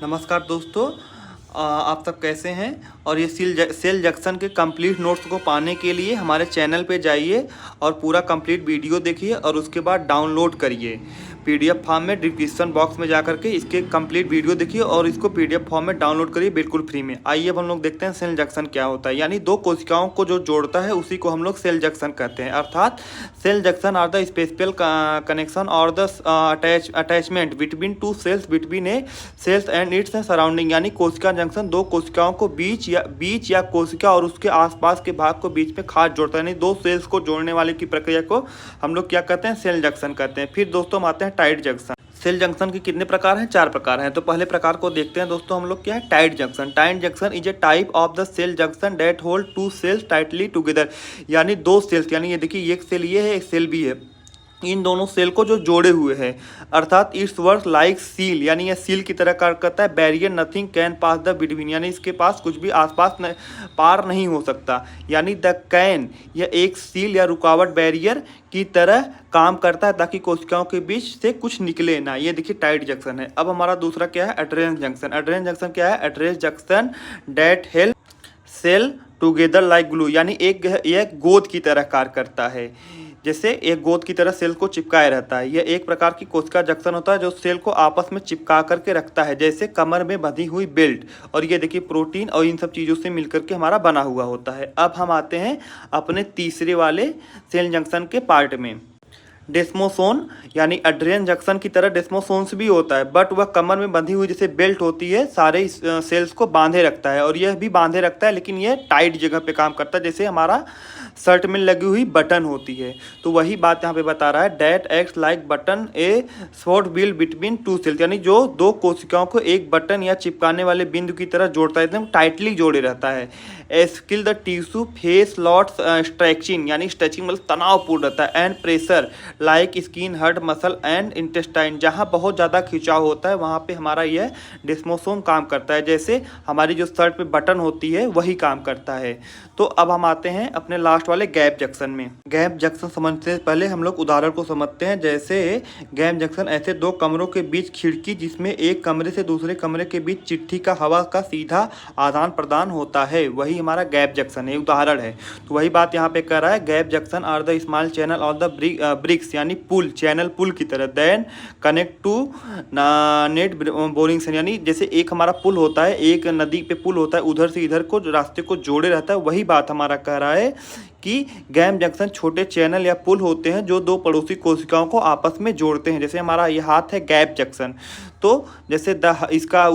नमस्कार दोस्तों, आप सब कैसे हैं। और ये सेल जंक्शन के कंप्लीट नोट्स को पाने के लिए हमारे चैनल पे जाइए और पूरा कंप्लीट वीडियो देखिए और उसके बाद डाउनलोड करिए पीडीएफ फॉर्म में। डिस्क्रिप्शन बॉक्स में जा करके इसके कंप्लीट वीडियो देखिए और इसको पीडीएफ फॉर्म में डाउनलोड करिए बिल्कुल फ्री में। आइए अब हम लोग देखते हैं सेल जंक्शन क्या होता है। यानी दो कोशिकाओं को जो जोड़ता है उसी को हम लोग सेल जंक्शन कहते हैं। अर्थात cell junction are the specific connection और the attachment between two cells between A cells and its surrounding. यानी कोशिका जंक्शन दो कोशिकाओं को बीच या कोशिका और उसके आसपास के भाग को बीच में खास जोड़ता है। यानी दो सेल्स को जोड़ने वाले की प्रक्रिया को हम लोग क्या कहते हैं, सेल जंक्शन कहते हैं। फिर दोस्तों हम आते हैं टाइट जंक्शन। सेल जंक्शन के कितने प्रकार हैं? 4 प्रकार हैं। तो पहले प्रकार को देखते हैं दोस्तों हम लोग, क्या है tight junction. Tight junction is a type of the cell junction that hold two cells tightly together. यानी दो सेल्स, यानी ये देखिए एक सेल ये है एक सेल भी है, इन दोनों सेल को जो जोड़े हुए हैं। अर्थात इट्स वर्क लाइक सील, यानी यह सील की तरह कार्य करता है। Barrier nothing can pass the between, यानी इसके पास कुछ भी आसपास पार नहीं हो सकता। यानी द कैन, यह एक सील या रुकावट बैरियर की तरह काम करता है ताकि कोशिकाओं के बीच से कुछ निकले ना। ये देखिए टाइट जंक्शन है। अब हमारा दूसरा क्या है, एडहेरेंस जंक्शन। एडहेरेंस जंक्शन क्या है? Adherens junction that help cell together like glue, यानी एक गोंद की तरह कार्य करता है। जैसे एक गोंद की तरह सेल को चिपकाए रहता है। यह एक प्रकार की कोशिका जंक्शन होता है जो सेल को आपस में चिपका करके रखता है, जैसे कमर में बंधी हुई बेल्ट। और ये देखिए प्रोटीन और इन सब चीज़ों से मिलकर के हमारा बना हुआ होता है। अब हम आते हैं अपने तीसरे वाले सेल जंक्शन के पार्ट में, डेस्मोसोम। यानी एडहेरेंस जंक्शन की तरह डेस्मोसोम्स भी होता है, बट वह कमर में बंधी हुई जैसे बेल्ट होती है, सारे सेल्स को बांधे रखता है। और यह भी बांधे रखता है, लेकिन यह टाइट जगह पे काम करता है, जैसे हमारा शर्ट में लगी हुई बटन होती है। तो वही बात यहाँ पे बता रहा है, that acts like button a short build between two cells, यानी जो दो कोशिकाओं को एक बटन या चिपकाने वाले बिंदु की तरह जोड़ता है, एकदम टाइटली जोड़े रहता है। Skill the tissue face lots stretching, यानी स्ट्रेचिंग मतलब तनावपूर्ण रहता है। And pressure like skin heart muscle and intestine, जहाँ बहुत ज़्यादा खिंचाव होता है वहाँ पे हमारा यह डेस्मोसोम काम करता है, जैसे हमारी जो शर्ट पे बटन होती है वही काम करता है। तो अब हम आते हैं अपने लास्ट वाले गैप जंक्शन में। गैप जंक्शन समझने से पहले हम लोग उदाहरण को समझते हैं। जैसे गैप जंक्शन ऐसे दो कमरों के बीच खिड़की जिसमें एक कमरे से दूसरे कमरे के बीच चिट्ठी का हवा का सीधा आदान प्रदान होता है, वही हमारा गैप जंक्शन है, उदाहरण है। तो वही बात यहाँ पे कर रहा है, gap junction are the small channel और द ब्रिक्स, यानी पुल, चैनल पुल की तरह। Then connect to neighbouring, यानी जैसे एक हमारा पुल होता है, एक नदी पे पुल होता है, उधर से इधर को रास्ते को जोड़े रहता है। वही बात हमारा कह रहा है कि गैप जंक्शन छोटे चैनल या पुल होते हैं जो दो पड़ोसी कोशिकाओं को आपस में जोड़ते हैं। जैसे हमारा ये हाथ है गैप जंक्शन, तो जैसे इसका